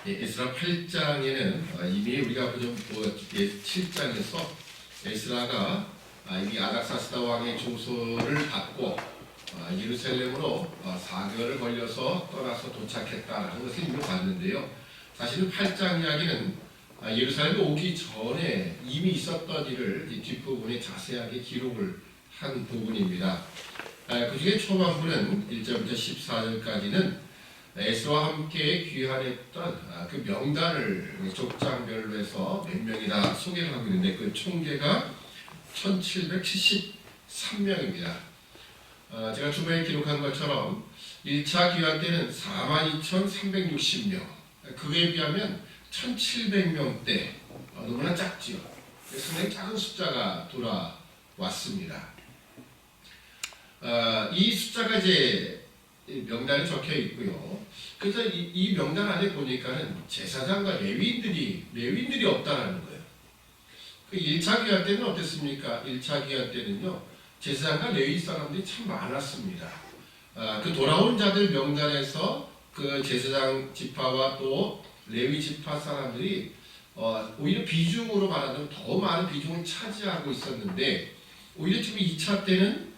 에스라 8장에는 이미 우리가 좀 7장에서 에스라가 이미 아닥사스다 왕의 조서를 받고 예루살렘으로 4개월을 걸려서 떠나서 도착했다는 것을 이미 봤는데요. 사실은 8장 이야기는 예루살렘에 오기 전에 이미 있었던 일을 뒷부분에 자세하게 기록을 한 부분입니다. 그 중에 초반부는 1절부터 14절까지는 에스라와 함께 귀환했던 그 명단을 족장별로 해서 몇 명이나 소개를 하고 있는데 그 총계가 1773명입니다. 제가 주변에 기록한 것처럼 1차 귀환 때는 42,360명, 그에 비하면 1,700명대, 너무나 작지요. 상당히 작은 숫자가 돌아왔습니다. 이 숫자가 이제 명단에 적혀 있고요. 그래서 이 명단 안에 보니까는 제사장과 레위인들이 없다라는 거예요. 그 1차 귀환 때는 어땠습니까? 1차 귀환 때는요, 제사장과 레위 사람들이 참 많았습니다. 그 돌아온 자들 명단에서 그 제사장 지파와 또 레위 지파 사람들이 오히려 비중으로 말하자면 더 많은 비중을 차지하고 있었는데, 오히려 지금 2차 때는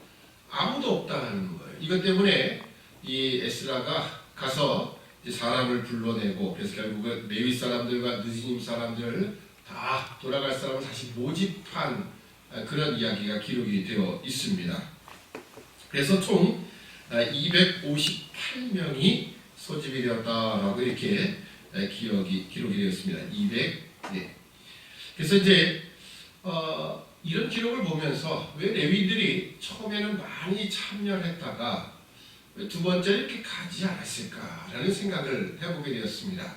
아무도 없다라는 거예요. 이것 때문에 이 에스라가 가서 사람을 불러내고, 그래서 결국은 레위 사람들과 느지님 사람들 다 돌아갈 사람을 다시 모집한 그런 이야기가 기록이 되어 있습니다. 그래서 총 258명이 소집이 되었다라고 이렇게 기록이 되었습니다. 200. 네. 그래서 이제 이런 기록을 보면서 왜 레위들이 처음에는 많이 참여를 했다가 두 번째 이렇게 가지 않았을까라는 생각을 해보게 되었습니다.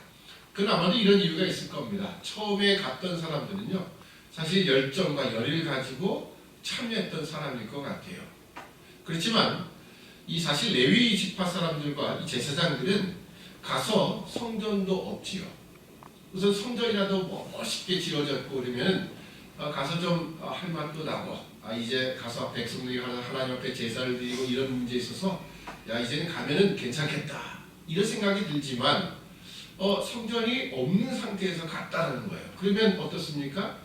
그건 아마도 이런 이유가 있을 겁니다. 처음에 갔던 사람들은요, 사실 열정과 열의를 가지고 참여했던 사람일 것 같아요. 그렇지만 이 사실 레위 지파 사람들과 이 제사장들은 가서 성전도 없지요. 우선 성전이라도 멋있게 지어졌고 그러면 가서 좀 할 맛도 나고, 이제 가서 백성들이 하나님 앞에 제사를 드리고 이런 문제에 있어서 이제는 가면은 괜찮겠다 이런 생각이 들지만 성전이 없는 상태에서 갔다는 거예요. 그러면 어떻습니까?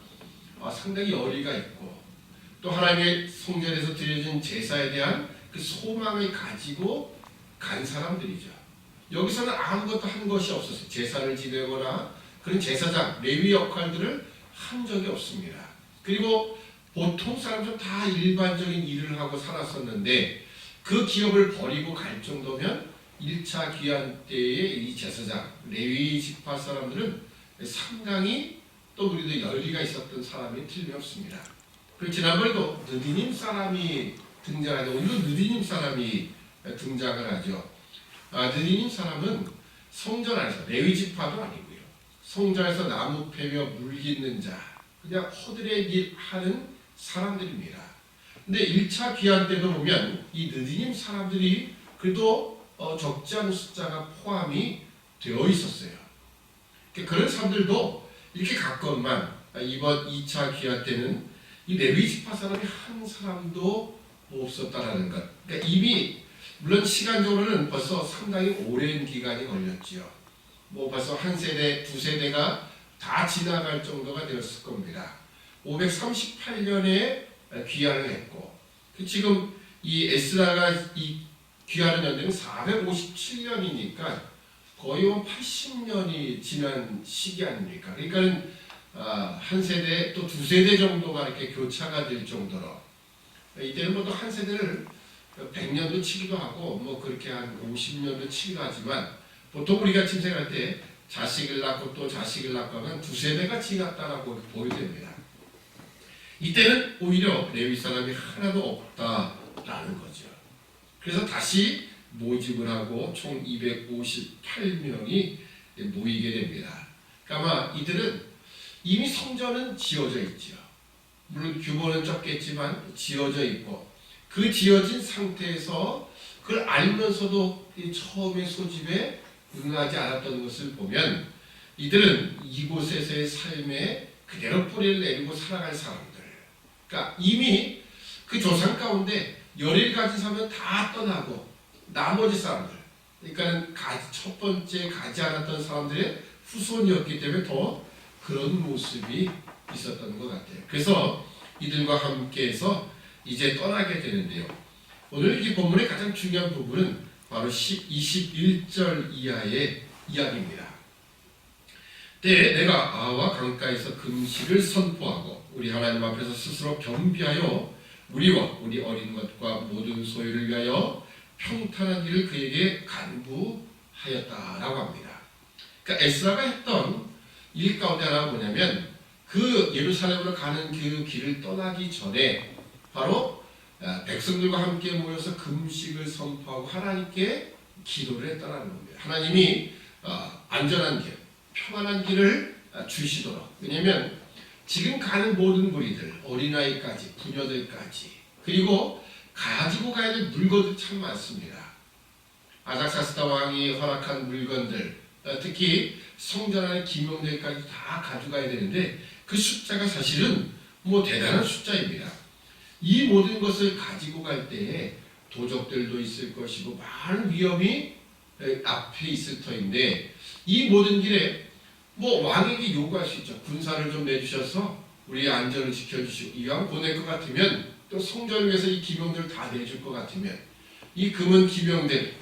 상당히 열의가 있고 또 하나님의 성전에서 드려진 제사에 대한 그 소망을 가지고 간 사람들이죠. 여기서는 아무것도 한 것이 없었어요. 제사를 지내거나 그런 제사장, 레위 역할들을 한 적이 없습니다. 그리고 보통 사람들은 다 일반적인 일을 하고 살았었는데 그 기업을 버리고 갈 정도면 1차 귀환 때의 이 제사장, 레위 지파 사람들은 상당히 또 우리도 열의가 있었던 사람이 틀림없습니다. 그리고 지난번에도 느디님 사람이 등장하죠. 오늘도 느디님 사람이 등장을 하죠. 느디님 사람은 성전 안에서, 레위 지파도 아니고요, 성전에서 나무 패며 물 깃는 자, 그냥 허들의 일 하는 사람들입니다. 근데 1차 귀환 때도 보면 이 느디님 사람들이 그래도 적지 않은 숫자가 포함이 되어 있었어요. 그런 사람들도 이렇게 갔건만 이번 2차 귀환 때는 이 레위 지파 사람이 한 사람도 없었다라는 것. 그러니까 이미 물론 시간적으로는 벌써 상당히 오랜 기간이 걸렸지요. 벌써 한 세대, 두 세대가 다 지나갈 정도가 되었을 겁니다. 538년에 귀환을 했고, 지금 이 에스라가 이 귀환을 연대는 457년이니까 거의 80년이 지난 시기 아닙니까? 그러니까 한 세대 또 두 세대 정도가 이렇게 교차가 될 정도로, 이때는 또 한 세대를 100년도 치기도 하고 그렇게 한 50년도 치기도 하지만 보통 우리가 짐생할 때 자식을 낳고 또 자식을 낳고 하면 두 세대가 지났다라고 보여집니다. 이때는 오히려 레위 사람이 하나도 없다라는 거죠. 그래서 다시 모집을 하고 총 258명이 모이게 됩니다. 그러니까 아마 이들은 이미 성전은 지어져 있죠. 물론 규모는 적겠지만 지어져 있고, 그 지어진 상태에서 그걸 알면서도 처음에 소집에 응하지 않았던 것을 보면 이들은 이곳에서의 삶에 그대로 뿌리를 내리고 살아갈 사람들, 그러니까 이미 그 조상 가운데 열의를 가진 사람은 다 떠나고 나머지 사람들, 그러니까 첫 번째 가지 않았던 사람들의 후손이었기 때문에 더 그런 모습이 있었던 것 같아요. 그래서 이들과 함께해서 이제 떠나게 되는데요. 오늘 이 본문의 가장 중요한 부분은 바로 21절 이하의 이야기입니다. 때에 내가 아와 강가에서 금식을 선포하고 우리 하나님 앞에서 스스로 겸비하여 우리와 우리 어린 것과 모든 소유를 위하여 평탄한 길을 그에게 간구하였다라고 합니다. 그러니까 에스라가 했던 일 가운데 하나가 뭐냐면 그 예루살렘으로 가는 그 길을 떠나기 전에 바로 백성들과 함께 모여서 금식을 선포하고 하나님께 기도를 했다는 겁니다. 하나님이 안전한 길, 평안한 길을 주시도록. 왜냐하면 지금 가는 모든 무리들, 어린아이까지, 부녀들까지, 그리고 가지고 가야 될 물건들 참 많습니다. 아닥사스다 왕이 허락한 물건들, 특히 성전 안의 기명들까지 다 가져가야 되는데 그 숫자가 사실은 대단한 숫자입니다. 이 모든 것을 가지고 갈 때에 도적들도 있을 것이고 많은 위험이 앞에 있을 터인데 이 모든 길에 왕에게 요구할 수 있죠. 군사를 좀 내주셔서 우리의 안전을 지켜주시고 이왕 보낼 것 같으면 또 성전을 위해서 이 기명들을 다 내줄 것 같으면 이 금은 기명들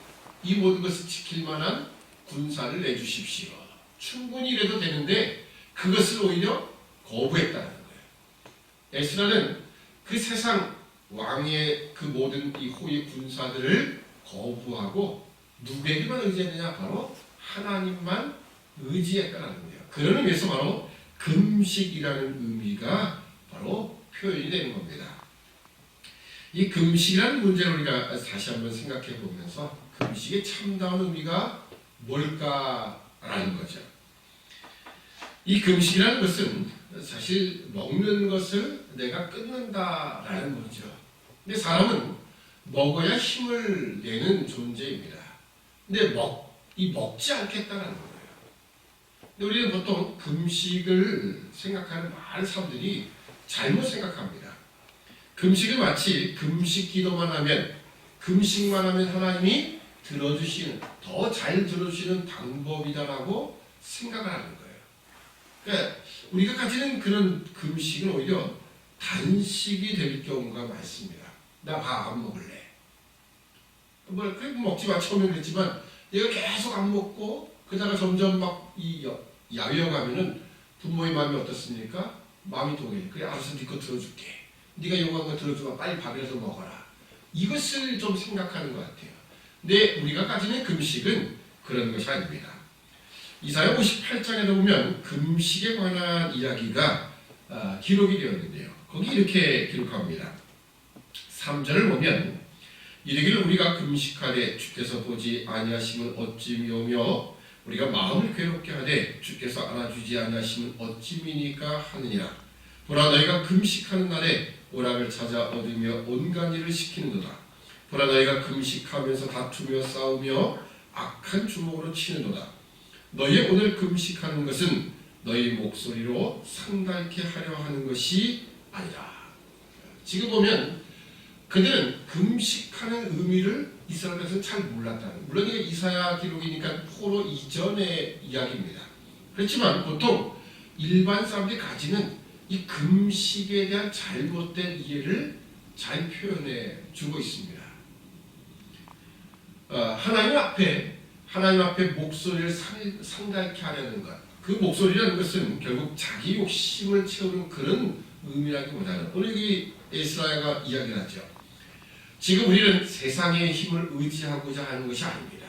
이 모든 것을 지킬 만한 군사를 내주십시오. 충분히 이래도 되는데 그것을 오히려 거부했다는 거예요. 에스라는 그 세상 왕의 그 모든 이 호위 군사들을 거부하고 누구에게만 의지했느냐? 바로 하나님만 의지했다는 거예요. 그런 의미에서 바로 금식이라는 의미가 바로 표현이 되는 겁니다. 이 금식이라는 문제를 우리가 다시 한번 생각해 보면서 금식의 참다운 의미가 뭘까라는 거죠. 이 금식이라는 것은 사실 먹는 것을 내가 끊는다라는 거죠. 근데 사람은 먹어야 힘을 내는 존재입니다. 근데 먹지 않겠다는 거예요. 근데 우리는 보통 금식을 생각하는 많은 사람들이 잘못 생각합니다. 금식을 마치 금식 기도만 하면, 금식만 하면 하나님이 들어주시는, 더 잘 들어주시는 방법이다라고 생각을 하는 거예요. 그러니까 우리가 가지는 그런 금식은 오히려 단식이 될 경우가 많습니다. 나 밥 안 먹을래. 그래 먹지 마. 처음엔 그랬지만 내가 계속 안 먹고 그러다가 점점 야위어 가면은 부모의 마음이 어떻습니까? 마음이 동해. 그래 알아서 네 거 들어줄게. 네가 요구한 거 들어주면 빨리 밥이라도 먹어라. 이것을 좀 생각하는 것 같아요. 근데 우리가 가지는 금식은 그런 것이 아닙니다. 이사야 58장에도 보면 금식에 관한 이야기가 기록이 되어 있는데요. 거기 이렇게 기록합니다. 3절을 보면 이르기를 우리가 금식하되 주께서 보지 아니하심은 어찌미오며 우리가 마음을 괴롭게 하되 주께서 안아주지 아니하심은 어찌미니까 하느니라. 보라 너희가 금식하는 날에 오락을 찾아 얻으며 온갖 일을 시키는도다. 보라 너희가 금식하면서 다투며 싸우며 악한 주먹으로 치는도다. 너희 오늘 금식하는 것은 너희 목소리로 상달케 하려 하는 것이 아니라. 지금 보면 그들은 금식하는 의미를 이스라엘 백성은 잘 몰랐다는. 물론 이게 이사야 기록이니까 포로 이전의 이야기입니다. 그렇지만 보통 일반 사람들이 가지는 이 금식에 대한 잘못된 이해를 잘 표현해 주고 있습니다. 하나님 앞에 목소리를 상달케 하려는 것. 그 목소리라는 것은 결국 자기 욕심을 채우는 그런 의미라기보다는 오늘 이 에스라야가 이야기를 하죠. 지금 우리는 세상의 힘을 의지하고자 하는 것이 아닙니다.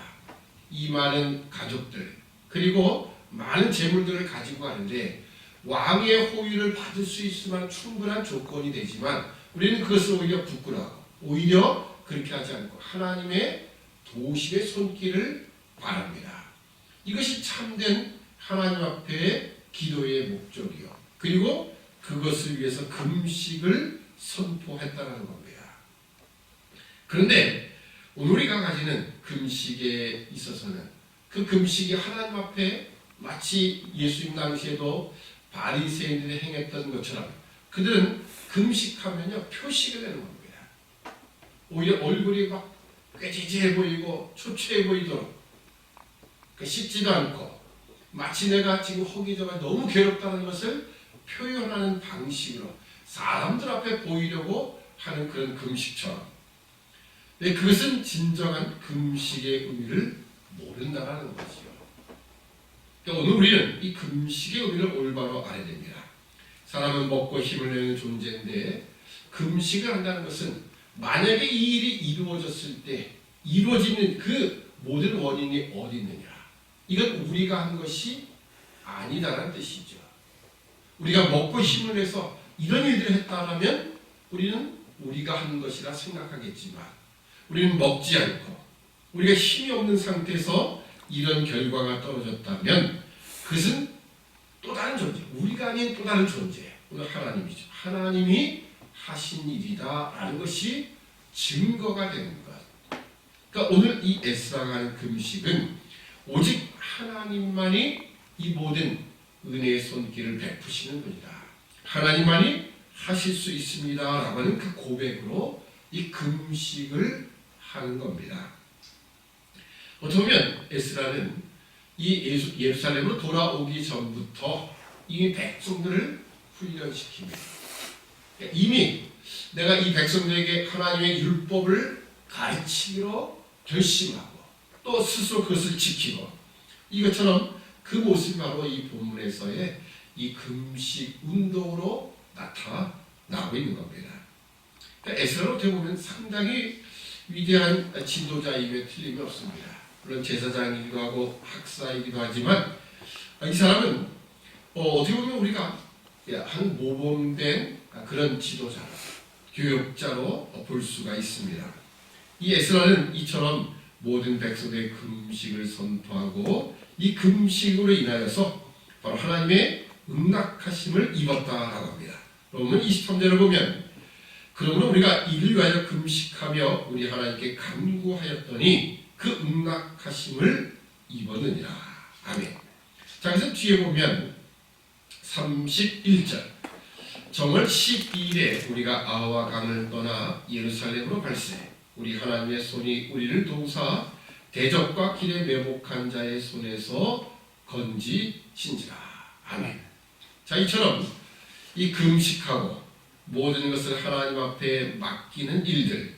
이 많은 가족들 그리고 많은 재물들을 가지고 가는데 왕의 호의를 받을 수 있을 만한 충분한 조건이 되지만 우리는 그것을 오히려 부끄러워하고 오히려 그렇게 하지 않고 하나님의 도심의 손길을 바랍니다. 이것이 참된 하나님 앞에 기도의 목적이요. 그리고 그것을 위해서 금식을 선포했다는 겁니다. 그런데 오늘 우리가 가지는 금식에 있어서는 그 금식이 하나님 앞에 마치 예수님 당시에도 바리새인들이 행했던 것처럼 그들은 금식하면요 표식을 내는 겁니다. 오히려 얼굴이 막 꾀지지해 보이고 초췌해 보이도록 씻지도 않고 마치 내가 지금 허기져가 너무 괴롭다는 것을 표현하는 방식으로 사람들 앞에 보이려고 하는 그런 금식처럼 그것은 진정한 금식의 의미를 모른다는 거지요. 오늘 우리는 이 금식의 의미를 올바로 알아야 됩니다. 사람은 먹고 힘을 내는 존재인데 금식을 한다는 것은 만약에 이 일이 이루어졌을 때 이루어지는 그 모든 원인이 어디 있느냐, 이건 우리가 한 것이 아니다라는 뜻이죠. 우리가 먹고 힘을 내서 이런 일들을 했다면 우리는 우리가 한 것이라 생각하겠지만 우리는 먹지 않고 우리가 힘이 없는 상태에서 이런 결과가 떨어졌다면 그것은 또 다른 존재, 우리가 아닌 또 다른 존재, 오늘 하나님이죠. 하나님이 하신 일이다라는 것이 증거가 되는 것. 그러니까 오늘 이 에스라가 하는 금식은 오직 하나님만이 이 모든 은혜의 손길을 베푸시는 분이다. 하나님만이 하실 수 있습니다라고 하는 그 고백으로 이 금식을 하는 겁니다. 어떻게 보면 에스라는 이 예루살렘으로 돌아오기 전부터 이미 백성들을 훈련시킵니다. 이미 내가 이 백성들에게 하나님의 율법을 가르치기로 결심하고 또 스스로 그것을 지키고 이것처럼 그 모습이 바로 이 본문에서의 이 금식 운동으로 나타나고 있는 겁니다. 그러니까 에스라로 어떻게 보면 상당히 위대한 지도자임에 틀림이 없습니다. 물론 제사장이기도 하고 학사이기도 하지만 이 사람은 어떻게 보면 우리가 한 모범된 그런 지도자로, 교육자로 볼 수가 있습니다. 이 에스라는 이처럼 모든 백성들의 금식을 선포하고 이 금식으로 인하여서 바로 하나님의 응낙하심을 입었다라고 합니다. 로마서 23절을 보면 그러므로 우리가 이를 위하여 금식하며 우리 하나님께 간구하였더니 그 응낙하심을 입었느니라. 아멘. 자, 그래서 뒤에 보면 31절 정월 12일에 우리가 아와 강을 떠나 예루살렘으로 갈새 우리 하나님의 손이 우리를 도우사 대적과 길에 매복한 자의 손에서 건지신지라. 아멘. 자, 이처럼 이 금식하고 모든 것을 하나님 앞에 맡기는 일들,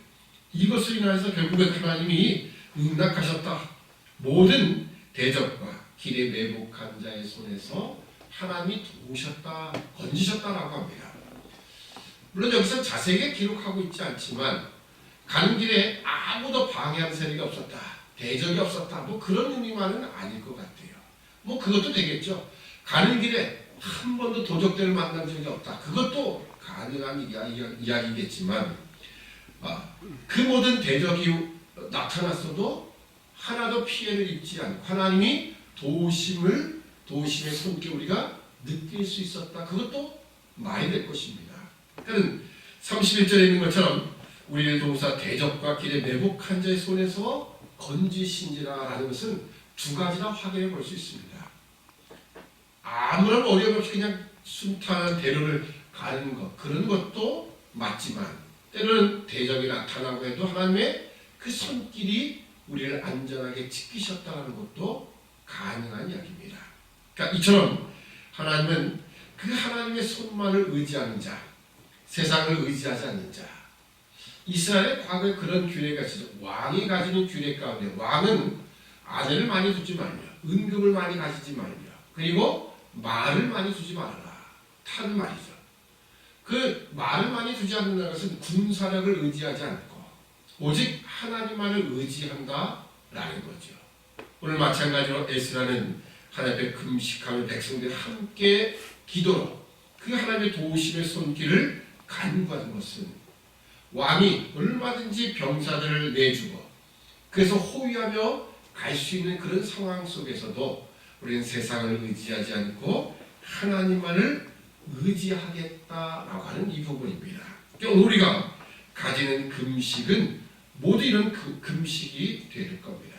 이것을 인하여서 결국은 하나님이 응낙하셨다. 모든 대적과 길에 매복한 자의 손에서 하나님이 도우셨다, 건지셨다라고 합니다. 물론 여기서 자세하게 기록하고 있지 않지만 가는 길에 아무도 방해하는 세력이 없었다, 대적이 없었다, 뭐 그런 의미만은 아닐 것 같아요. 뭐 그것도 되겠죠. 가는 길에 한 번도 도적들을 만난 적이 없다. 그것도 가능한 이야기겠지만 그 모든 대적이 나타났어도 하나도 피해를 입지 않고 하나님이 도우심의 손길 우리가 느낄 수 있었다. 그것도 말이 될 것입니다. 그러니까 31절에 있는 것처럼 우리를 도우사 대적과 길에 매복한 자의 손에서 건지신지라라는 것은 두 가지나 확인해 볼 수 있습니다. 아무런 어려움 없이 그냥 순탄한 대로를 가는 것, 그런 것도 맞지만 때로는 대적이 나타나고 해도 하나님의 그 손길이 우리를 안전하게 지키셨다는 것도 가능한 이야기입니다. 그러니까 이처럼 하나님은 그 하나님의 손만을 의지하는 자, 세상을 의지하지 않는 자, 이스라엘의 과거에 그런 규례가 있어요. 왕이 가지는 규례 가운데 왕은 아내를 많이 두지 말며 은금을 많이 가지지 말며 그리고 말을 많이 두지 말아라. 타는 말이죠. 그 말을 많이 두지 않는다는 것은 군사력을 의지하지 않고 오직 하나님만을 의지한다라는 거죠. 오늘 마찬가지로 에스라는 하나님 앞에 금식하며 백성들이 함께 기도로 그 하나님의 도우심의 손길을 간구하는 것은 왕이 얼마든지 병사들을 내주고 그래서 호위하며 갈 수 있는 그런 상황 속에서도 우리는 세상을 의지하지 않고 하나님만을 의지하겠다라고 하는 이 부분입니다. 오늘 우리가 가지는 금식은 모두 이런 금식이 될 겁니다.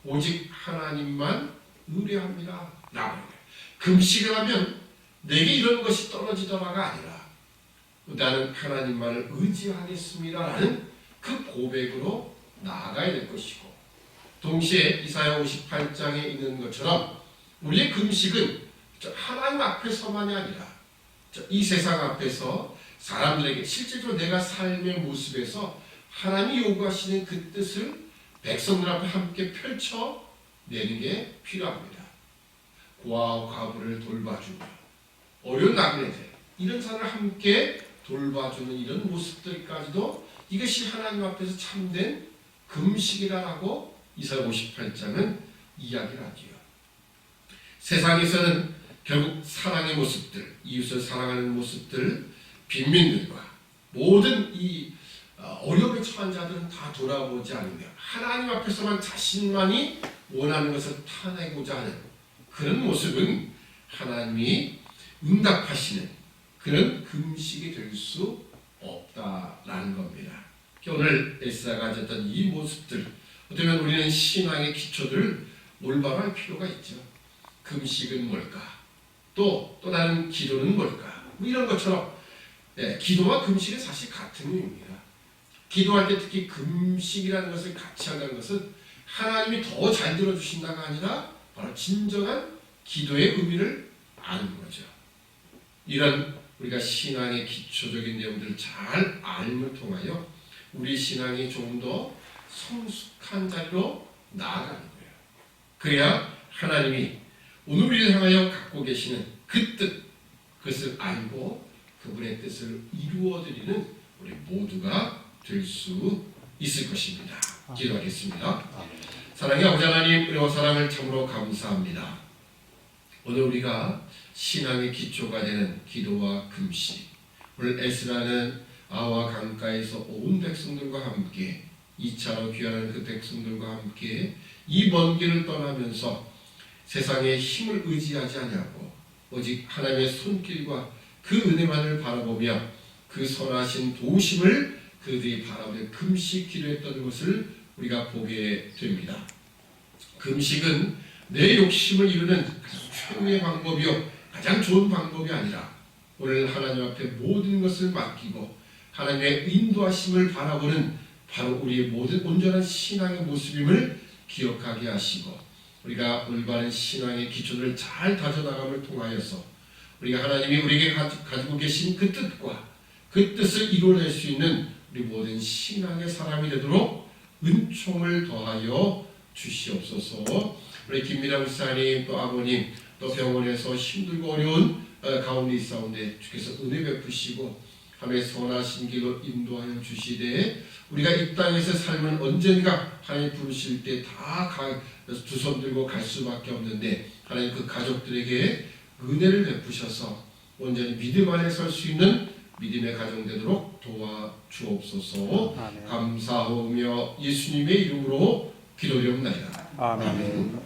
오직 하나님만 의뢰합니다. 금식을 하면 내게 이런 것이 떨어지더라가 아니라 나는 하나님만을 의지하겠습니다라는 그 고백으로 나아가야 될 것이고 동시에 이사야 58장에 있는 것처럼 우리의 금식은 하나님 앞에서만이 아니라 이 세상 앞에서 사람들에게 실제로 내가 삶의 모습에서 하나님이 요구하시는 그 뜻을 백성들 앞에 함께 펼쳐내는 게 필요합니다. 고아와 과부를 돌봐주며 어려운 나그네들 이런 사람을 함께 돌봐주는 이런 모습들까지도 이것이 하나님 앞에서 참된 금식이라고 이사야 58장은 이야기를 하지요. 세상에서는 결국 사랑의 모습들, 이웃을 사랑하는 모습들, 빈민들과 모든 이 어려움에 처한 자들은 다 돌아보지 않으며 하나님 앞에서만 자신만이 원하는 것을 타내고자 하는 그런 모습은 하나님이 응답하시는 그런 금식이 될 수 없다라는 겁니다. 오늘 에스라가 가졌던 이 모습들, 어쩌면 우리는 신앙의 기초들을 올바로 할 필요가 있죠. 금식은 뭘까? 또 다른 기도는 뭘까? 뭐 이런 것처럼 기도와 금식은 사실 같은 의미입니다. 기도할 때 특히 금식이라는 것을 같이 한다는 것은 하나님이 더 잘 들어주신다가 아니라 바로 진정한 기도의 의미를 아는 거죠. 이런 우리가 신앙의 기초적인 내용들을 잘 알음을 통하여 우리 신앙이 좀 더 성숙한 자리로 나아가는 거예요. 그래야 하나님이 오늘 우리를 향하여 갖고 계시는 그 뜻, 그것을 알고 그분의 뜻을 이루어드리는 우리 모두가 될 수 있을 것입니다. 기도하겠습니다. 사랑의 아버지 하나님, 은혜와 사랑을 참으로 감사합니다. 오늘 우리가 신앙의 기초가 되는 기도와 금식, 오늘 에스라는 아와 강가에서 온 백성들과 함께 2차로 귀환하는 그 백성들과 함께 이 먼 길을 떠나면서 세상의 힘을 의지하지 아니하고 오직 하나님의 손길과 그 은혜만을 바라보며 그 선하신 도우심을 그들이 바라보며 금식 기도했던 것을 우리가 보게 됩니다. 금식은 내 욕심을 이루는 최후의 방법이요 가장 좋은 방법이 아니라 오늘 하나님 앞에 모든 것을 맡기고 하나님의 인도하심을 바라보는 바로 우리의 모든 온전한 신앙의 모습임을 기억하게 하시고 우리가 올바른 신앙의 기초를 잘 다져나감을 통하여서 우리가 하나님이 우리에게 가지고 계신 그 뜻과 그 뜻을 이루어낼 수 있는 우리 모든 신앙의 사람이 되도록 은총을 더하여 주시옵소서. 우리 김미라 목사님 또 아버님 또 병원에서 힘들고 어려운 가운데 있사온데 주께서 은혜 베푸시고 하나님의 선하신 길로 인도하여 주시되 우리가 이 땅에서 삶은 언젠가 하나님 부르실 때 다 두 손 들고 갈 수밖에 없는데 하나님 그 가족들에게 은혜를 베푸셔서 온전히 믿음 안에 설 수 있는 믿음의 가정 되도록 도와주옵소서. 감사하며 예수님의 이름으로 기도드립니다. 아멘.